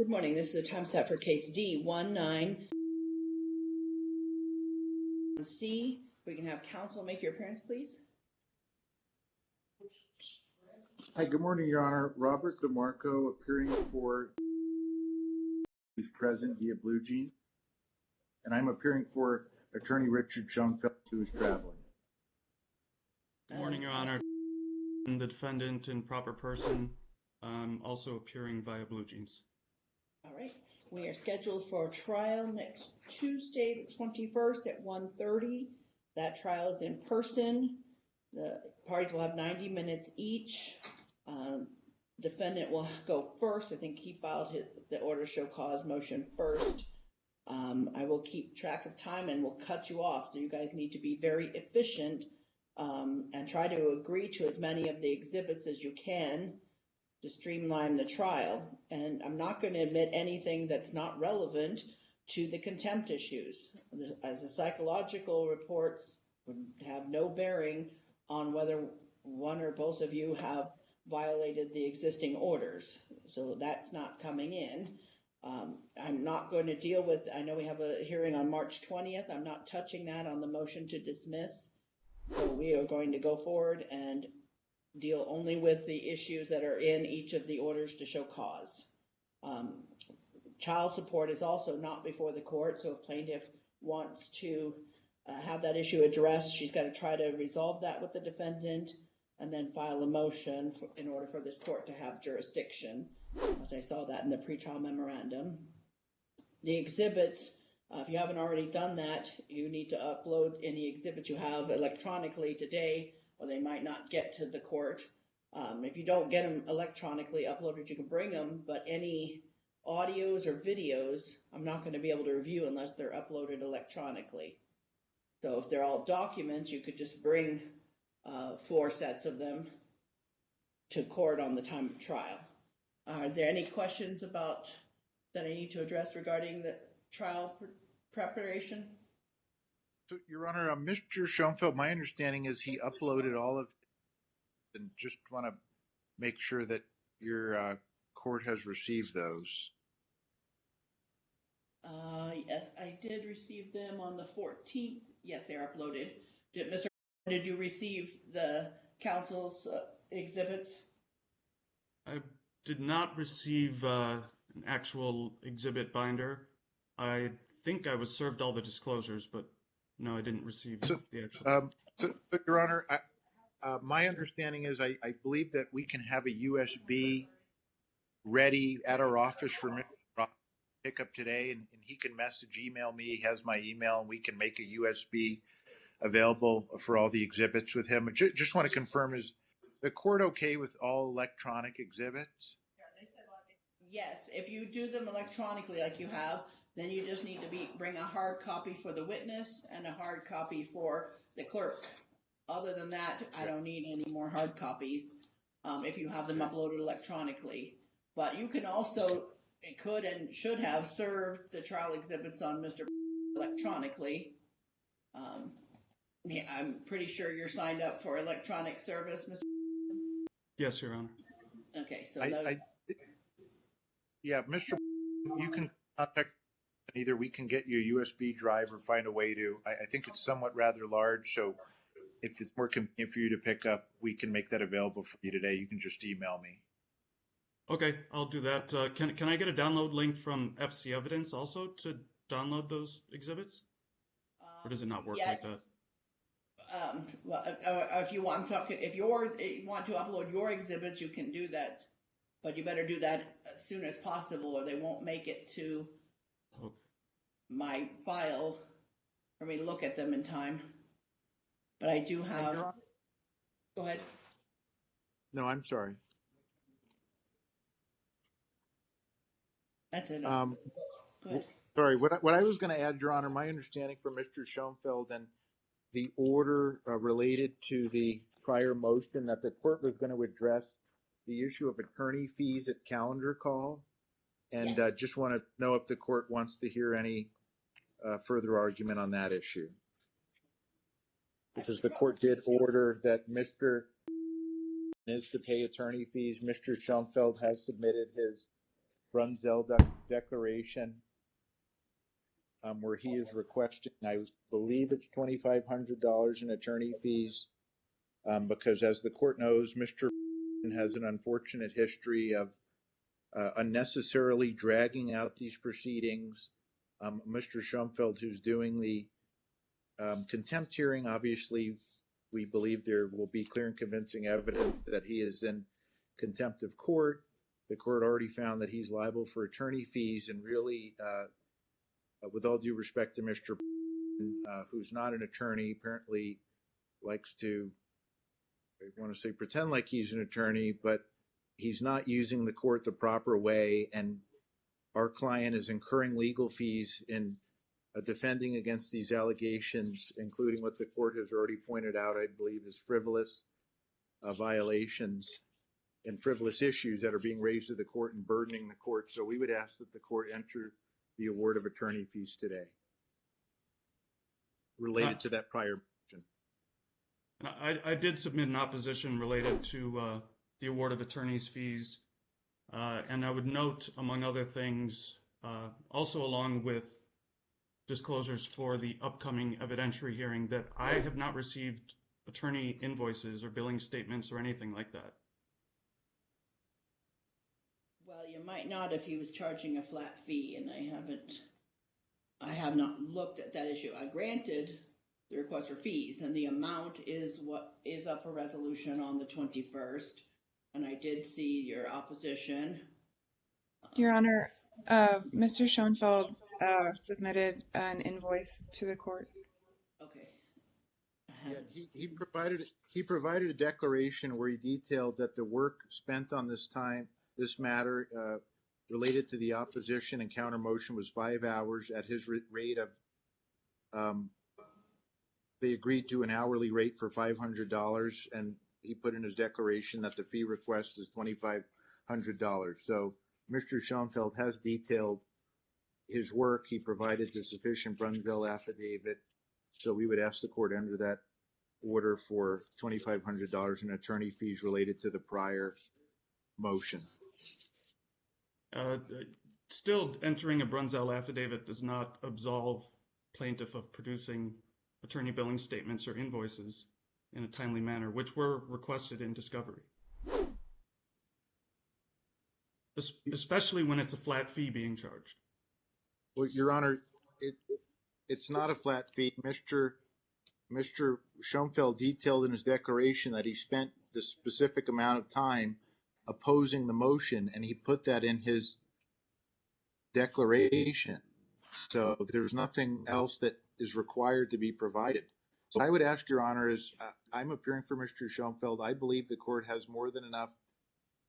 Good morning. This is the time set for case D19C. We can have counsel make your appearance, please. Hi, good morning, Your Honor. Robert DeMarco appearing for who's present via Blue Jean. And I'm appearing for Attorney Richard Schoenfeld, who is traveling. Good morning, Your Honor. The defendant in proper person, also appearing via Blue Jeans. All right. We are scheduled for trial next Tuesday, the 21st at 1:30. That trial is in person. The parties will have 90 minutes each. Defendant will go first. I think he filed the order show cause motion first. I will keep track of time and we'll cut you off. So you guys need to be very efficient and try to agree to as many of the exhibits as you can to streamline the trial. And I'm not going to admit anything that's not relevant to the contempt issues. As the psychological reports would have no bearing on whether one or both of you have violated the existing orders. So that's not coming in. I'm not going to deal with, I know we have a hearing on March 20th. I'm not touching that on the motion to dismiss. So we are going to go forward and deal only with the issues that are in each of the orders to show cause. Child support is also not before the court, so if plaintiff wants to have that issue addressed, she's got to try to resolve that with the defendant and then file a motion in order for this court to have jurisdiction, as I saw that in the pretrial memorandum. The exhibits, if you haven't already done that, you need to upload any exhibits you have electronically today, or they might not get to the court. If you don't get them electronically uploaded, you can bring them, but any audios or videos, I'm not going to be able to review unless they're uploaded electronically. So if they're all documents, you could just bring 4 sets of them to court on the time of trial. Are there any questions about that I need to address regarding the trial preparation? So, Your Honor, Mr. Schoenfeld, my understanding is he uploaded all of it, and just want to make sure that your court has received those. Yes, I did receive them on the 14th. Yes, they are uploaded. Did you receive the council's exhibits? I did not receive an actual exhibit binder. I think I was served all the disclosures, but no, I didn't receive the actual. So, Your Honor, my understanding is I believe that we can have a USB ready at our office for Mr. Rock to pick up today, and he can email me. He has my email, and we can make a USB available for all the exhibits with him. Just want to confirm, is the court okay with all electronic exhibits? Yes, if you do them electronically like you have, then you just need to bring a hard copy for the witness and a hard copy for the clerk. Other than that, I don't need any more hard copies if you have them uploaded electronically. But you can also, could and should have served the trial exhibits on Mr. electronically. Yeah, I'm pretty sure you're signed up for electronic service, Mr. Yes, Your Honor. Okay, so yeah, Mr. You can contact either. We can get you a USB drive or find a way to. I think it's somewhat rather large, so if it's more convenient for you to pick up, we can make that available for you today. You can just email me. Okay, I'll do that. Can I get a download link from FC Evidence also to download those exhibits? Or does it not work like that? Well, if you want, if you want to upload your exhibits, you can do that, but you better do that as soon as possible, or they won't make it to my file for me to look at them in time. But I do have. Go ahead. No, I'm sorry. That's it. Sorry, what I was going to add, Your Honor, my understanding from Mr. Schoenfeld and the order related to the prior motion that the court was going to address the issue of attorney fees at calendar call, and Yes. Just want to know if the court wants to hear any further argument on that issue. Because the court did order that Mr. is to pay attorney fees. Mr. Schoenfeld has submitted his Brunzell declaration, where he is requesting, I believe it's $2,500 in attorney fees, because as the court knows, Mr. has an unfortunate history of unnecessarily dragging out these proceedings. Mr. Schoenfeld, who's doing the contempt hearing, obviously, we believe there will be clear and convincing evidence that he is in contempt of court. The court already found that he's liable for attorney fees, and really, with all due respect to Mr. Who's not an attorney, apparently likes to, I want to say, pretend like he's an attorney, but he's not using the court the proper way, and our client is incurring legal fees in defending against these allegations, including what the court has already pointed out, I believe, is frivolous violations and frivolous issues that are being raised to the court and burdening the court. So we would ask that the court enter the award of attorney fees today related to that prior motion. I did submit an opposition related to the award of attorney's fees, and I would note, among other things, also along with disclosures for the upcoming evidentiary hearing, that I have not received attorney invoices or billing statements or anything like that. Well, you might not if he was charging a flat fee, and I have not looked at that issue. I granted the request for fees, and the amount is what is up for resolution on the 21st, and I did see your opposition. Your Honor, Mr. Schoenfeld submitted an invoice to the court. Okay. Yeah, he provided a declaration where he detailed that the work spent on this matter related to the opposition and counter motion was 5 hours at his rate of, they agreed to an hourly rate for $500, and he put in his declaration that the fee request is $2,500. So Mr. Schoenfeld has detailed his work. He provided the sufficient Brunzell affidavit. So we would ask the court enter that order for $2,500 in attorney fees related to the prior motion. Still, entering a Brunzell affidavit does not absolve plaintiff of producing attorney billing statements or invoices in a timely manner, which were requested in discovery. Especially when it's a flat fee being charged. Well, Your Honor, it's not a flat fee. Mr. Schoenfeld detailed in his declaration that he spent the specific amount of time opposing the motion, and he put that in his declaration. So there's nothing else that is required to be provided. So I would ask, Your Honor, is I'm appearing for Mr. Schoenfeld. I believe the court has more than enough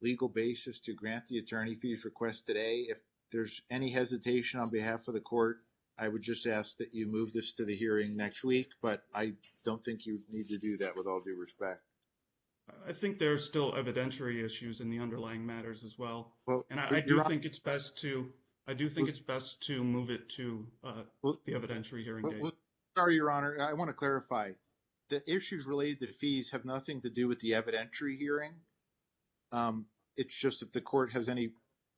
legal basis to grant the attorney fees request today. If there's any hesitation on behalf of the court, I would just ask that you move this to the hearing next week, but I don't think you need to do that, with all due respect. I think there are still evidentiary issues in the underlying matters as well. Well, and I do think it's best to move it to the evidentiary hearing date. Sorry, Your Honor, I want to clarify. The issues related to fees have nothing to do with the evidentiary hearing. It's just if the court has any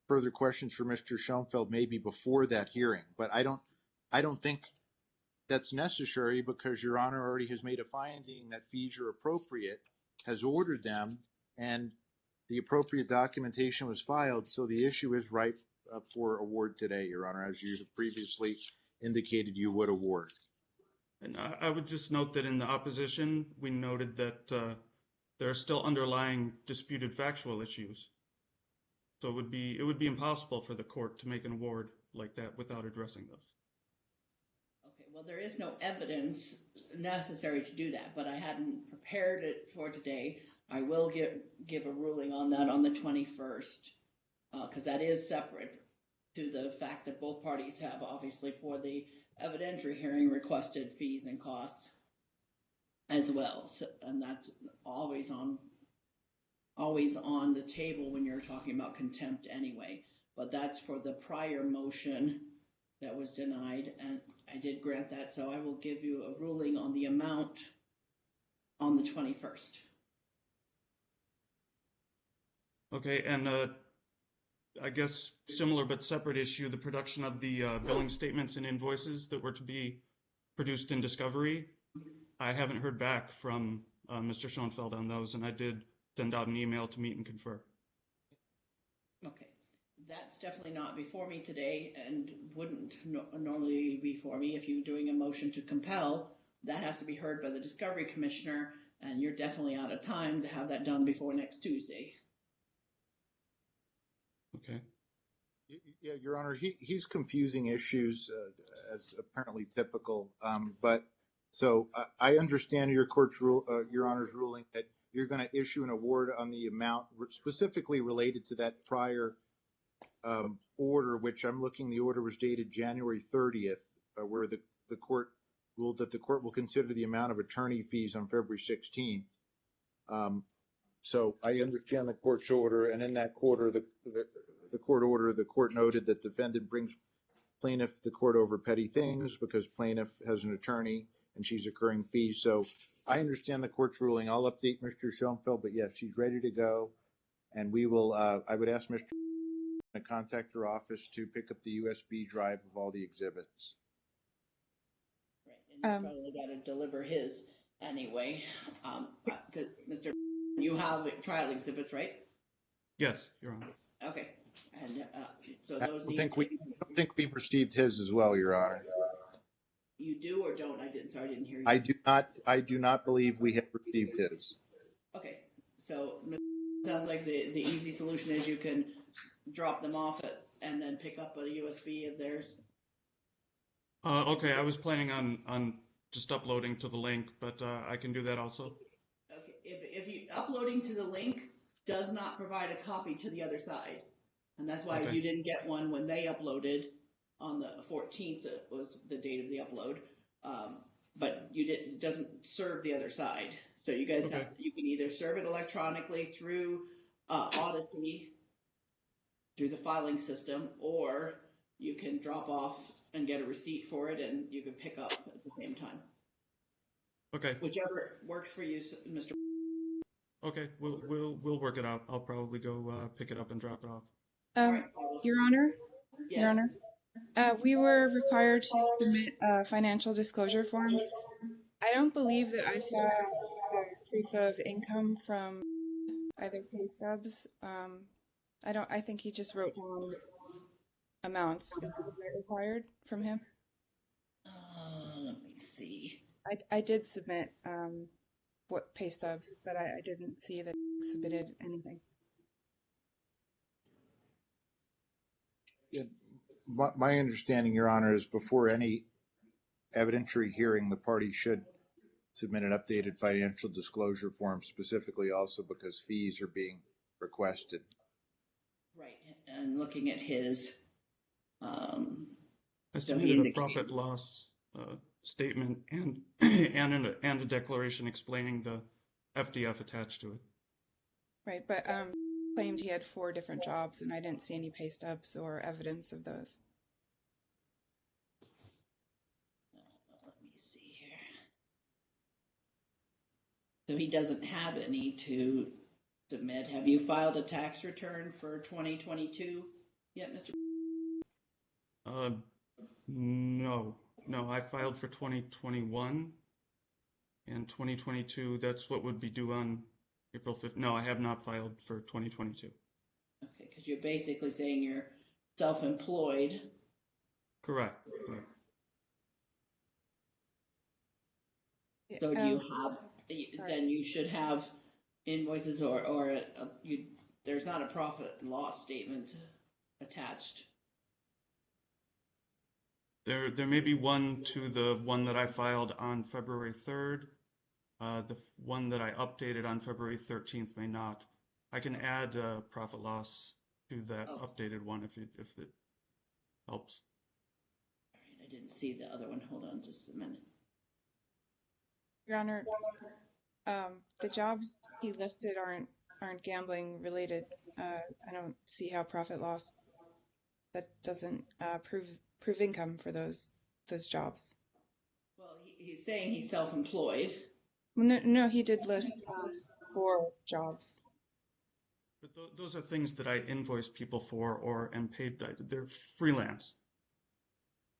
further questions for Mr. Schoenfeld, maybe before that hearing. But I don't think that's necessary, because Your Honor already has made a finding that fees are appropriate, has ordered them, and the appropriate documentation was filed. So the issue is ripe for award today, Your Honor, as you have previously indicated you would award. And I would just note that in the opposition, we noted that there are still underlying disputed factual issues. So it would be impossible for the court to make an award like that without addressing those. Okay, well, there is no evidence necessary to do that, but I hadn't prepared it for today. I will give a ruling on that on the 21st, because that is separate to the fact that both parties have, obviously, for the evidentiary hearing, requested fees and costs as well. So, and that's always on the table when you're talking about contempt anyway. But that's for the prior motion that was denied, and I did grant that, so I will give you a ruling on the amount on the 21st. Okay, and I guess, similar but separate issue, the production of the billing statements and invoices that were to be produced in discovery. I haven't heard back from Mr. Schoenfeld on those, and I did send out an email to meet and confer. Okay, that's definitely not before me today and wouldn't normally be before me. If you're doing a motion to compel, that has to be heard by the Discovery Commissioner, and you're definitely out of time to have that done before next Tuesday. Okay. Yeah, Your Honor, he's confusing issues as apparently typical. But so I understand your Your Honor's ruling that you're going to issue an award on the amount specifically related to that prior order, which I'm looking. The order was dated January 30th, where the court ruled that the court will consider the amount of attorney fees on February 16th. So I understand the court's order, and in that quarter, the court order, the court noted that defendant brings plaintiff to court over petty things because plaintiff has an attorney and she's incurring fees. So I understand the court's ruling. I'll update Mr. Schoenfeld, but yes, she's ready to go. And we will, I would ask Mr. to contact her office to pick up the USB drive of all the exhibits. Right, and you probably got to deliver his anyway. Because Mr. You have trial exhibits, right? Yes, Your Honor. Okay, and so I those don't need think to think we've received his as well, Your Honor. You do or don't? I didn't. Sorry, I didn't hear you. I do not believe we have received his. Okay, so sounds like the easy solution is you can drop them off and then pick up a USB of theirs. Okay, I was planning on just uploading to the link, but I can do that also. Okay, if you uploading to the link does not provide a copy to the other side, and that's why Okay. you didn't get one when they uploaded on the 14th. That was the date of the upload, but it doesn't serve the other side. So you guys Okay. you can either serve it electronically through Odyssey, through the filing system, or you can drop off and get a receipt for it, and you can pick up at the same time. Okay. Whichever works for you, Mr. Okay, we'll work it out. I'll probably go pick it up and drop it off. Your Honor, Yes. Your Honor, we were required to submit a financial disclosure form. I don't believe that I saw proof of income from either pay stubs. I think he just wrote down amounts. Is that required from him? Let me see. I did submit what pay stubs, but I didn't see that he submitted anything. Yeah, my understanding, Your Honor, is before any evidentiary hearing, the party should submit an updated financial disclosure form, specifically also because fees are being requested. Right, and looking at his, I so he submitted a indicated- profit loss statement and a declaration explaining the FDF attached to it. Right, but claimed he had 4 different jobs, and I didn't see any pay stubs or evidence of those. let me see here. So he doesn't have any to submit. Have you filed a tax return for 2022 yet, Mr.? No, I filed for 2021 and 2022. That's what would be due on April 5th. No, I have not filed for 2022. Okay, because you're basically saying you're self-employed. Correct. So do you have, then you should have invoices or there's not a profit and loss statement attached. There may be one to the one that I filed on February 3rd. The one that I updated on February 13th may not. I can add profit loss to that updated one if it helps. All right, I didn't see the other one. Hold on just a minute. Your Honor, the jobs he listed aren't gambling related. I don't see how profit loss that doesn't prove income for those jobs. Well, he's saying he's self-employed. No, he did list 4 jobs. But those are things that I invoice people for or am paid. They're freelance.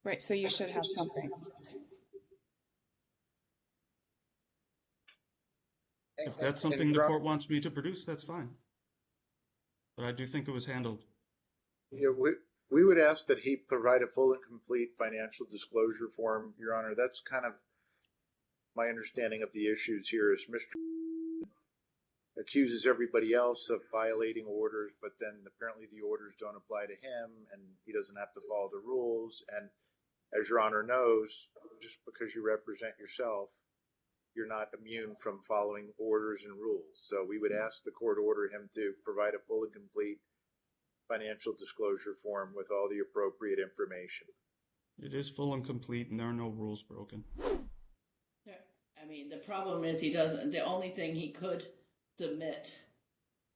Right, so you should have something. If that's something the court wants me to produce, that's fine. But I do think it was handled. Yeah, we would ask that he provide a full and complete financial disclosure form, Your Honor. That's kind of my understanding of the issues here is Mr. accuses everybody else of violating orders, but then apparently the orders don't apply to him and he doesn't have to follow the rules. And as Your Honor knows, just because you represent yourself, you're not immune from following orders and rules. So we would ask the court order him to provide a full and complete financial disclosure form with all the appropriate information. It is full and complete, and there are no rules broken. Yeah. I mean, the problem is he doesn't, the only thing he could submit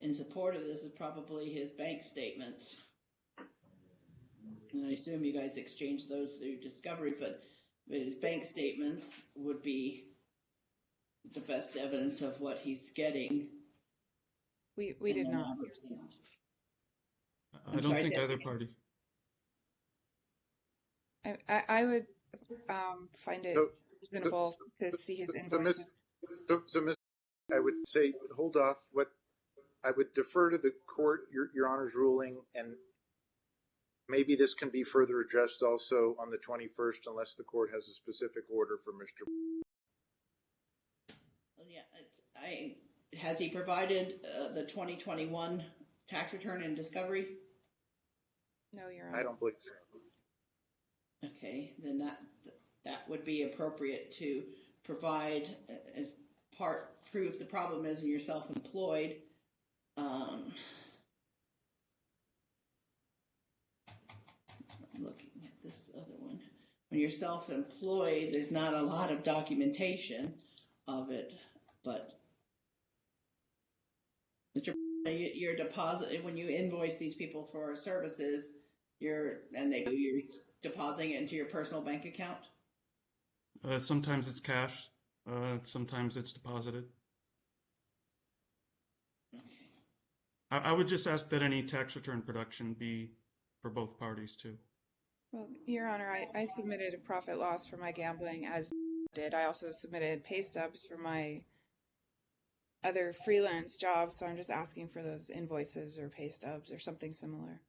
in support of this is probably his bank statements. And I assume you guys exchange those through discovery, but his bank statements would be the best evidence of what he's getting. We did not. I don't think either party. I would find it reasonable to see his invoices. So, Ms. I would say hold off. What I would defer to the court, Your Honor's ruling, and maybe this can be further addressed also on the 21st, unless the court has a specific order for Mr. Yeah, has he provided the 2021 tax return and discovery? No, Your Honor. I don't believe so. Okay, then that would be appropriate to provide as part proof. The problem is when you're self-employed, I'm looking at this other one. When you're self-employed, there's not a lot of documentation of it, but Mr. Your deposit, when you invoice these people for services, you're depositing it into your personal bank account? Sometimes it's cash, sometimes it's deposited. Okay. I would just ask that any tax return production be for both parties too. Well, Your Honor, I submitted a profit loss for my gambling, as did. I also submitted pay stubs for my other freelance jobs, so I'm just asking for those invoices or pay stubs or something similar.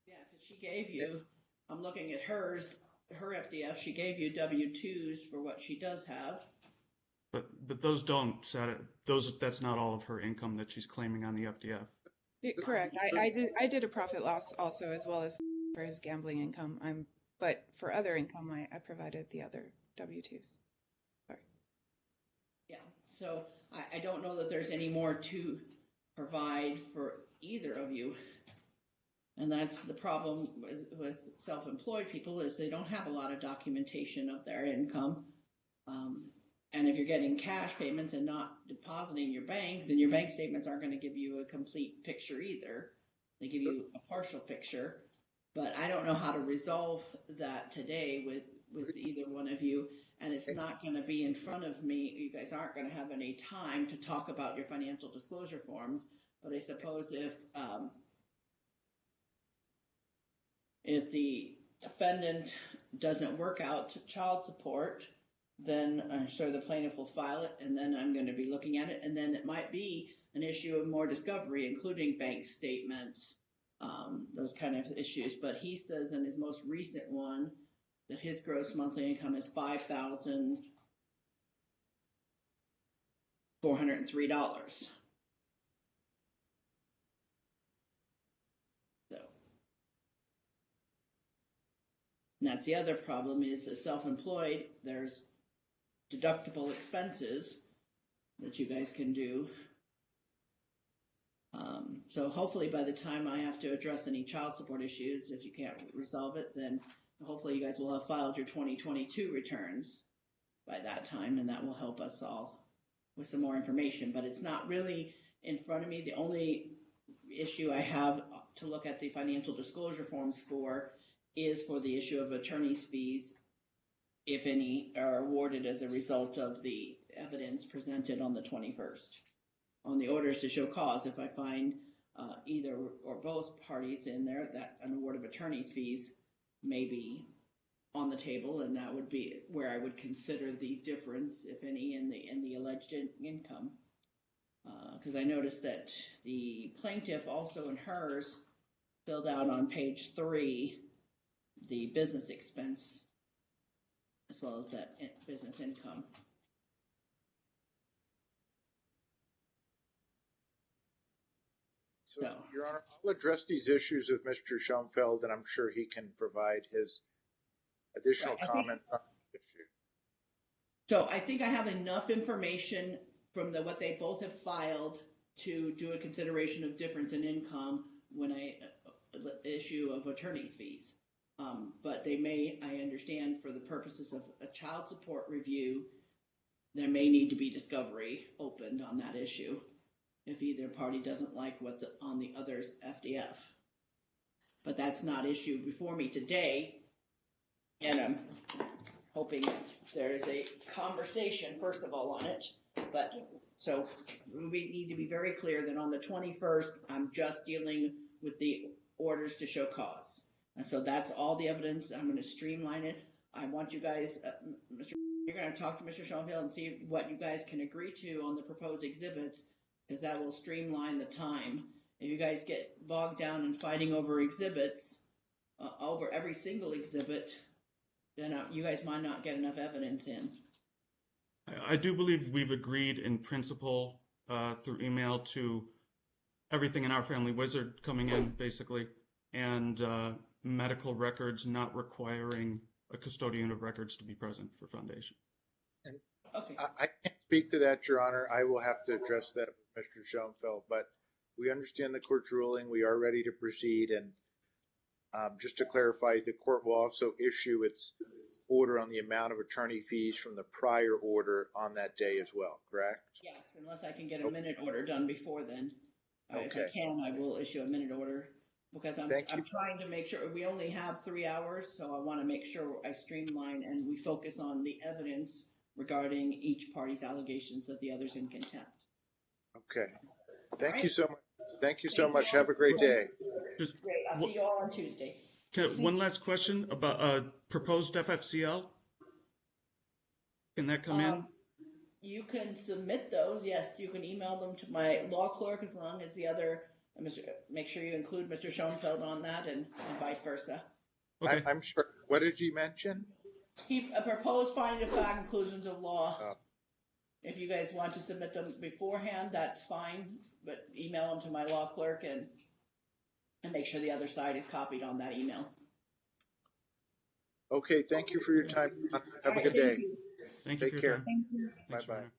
Yeah, because she gave you, I'm looking at hers, her FDF, she gave you W-2s for what she does have. But those don't that's not all of her income that she's claiming on the FDF. Correct. I did a profit loss also, as well as for his gambling income. But for other income, I provided the other W-2s. Sorry. Yeah, so I don't know that there's any more to provide for either of you. And that's the problem with self-employed people, is they don't have a lot of documentation of their income. And if you're getting cash payments and not depositing your bank, then your bank statements aren't going to give you a complete picture either. They give you a partial picture. But I don't know how to resolve that today with either one of you. And it's not going to be in front of me. You guys aren't going to have any time to talk about your financial disclosure forms. But I suppose if the defendant doesn't work out child support, then I'm sure the plaintiff will file it, and then I'm going to be looking at it. And then it might be an issue of more discovery, including bank statements, those kind of issues. But he says in his most recent one that his gross monthly income is $5,403. So, and that's the other problem, is that self-employed, there's deductible expenses that you guys can do. So hopefully by the time I have to address any child support issues, if you can't resolve it, then hopefully you guys will have filed your 2022 returns by that time, and that will help us all with some more information. But it's not really in front of me. The only issue I have to look at the financial disclosure forms for is for the issue of attorney's fees, if any are awarded as a result of the evidence presented on the 21st. On the orders to show cause, if I find either or both parties in there, that an award of attorney's fees may be on the table, and that would be where I would consider the difference, if any, in the alleged income. Because I noticed that the plaintiff also in hers filled out on page 3 the business expense as well as that business income. So, Your Honor, I'll address these issues with Mr. Schoenfeld, and I'm sure he can provide his additional comment on the issue. So I think I have enough information from what they both have filed to do a consideration of difference in income when I issue of attorney's fees. But they may, I understand, for the purposes of a child support review, there may need to be discovery opened on that issue if either party doesn't like what's on the other's FDF. But that's not issued before me today, and I'm hoping there's a conversation, first of all, on it. But so we need to be very clear that on the 21st, I'm just dealing with the orders to show cause. And so that's all the evidence. I'm going to streamline it. I want you guys, you're going to talk to Mr. Schoenfeld and see what you guys can agree to on the proposed exhibits, because that will streamline the time. If you guys get bogged down in fighting over exhibits, over every single exhibit, then you guys might not get enough evidence in. I do believe we've agreed in principle through email to everything in our family wizard coming in, basically, and medical records not requiring a custodian of records to be present for foundation. And okay. I can't speak to that, Your Honor. I will have to address that with Mr. Schoenfeld, but we understand the court's ruling. We are ready to proceed. And just to clarify, the court will also issue its order on the amount of attorney fees from the prior order on that day as well, correct? Yes, unless I can get a minute order done before then. If Okay. I can, I will issue a minute order, because I'm trying to make sure we only have 3 hours, so I want to make sure I streamline and we focus on the evidence regarding each party's allegations that the other's in contempt. Okay. Thank right. you so much. Thank you so much. Have a great day. Just Great. I'll see you all on Tuesday. one last question about proposed FFCL. Can that come in? You can submit those. Yes, you can email them to my law clerk, as long as the other, make sure you include Mr. Schoenfeld on that, and vice versa. Okay. I'm sure. What did you mention? He proposed finding of fact, conclusions of law. Oh. If you guys want to submit them beforehand, that's fine, but email them to my law clerk and make sure the other side is copied on that email. Okay. Thank you for your time. Have a good day. Thank you Take for your care. time. Thank you. Thanks, Bye-bye. Ryan.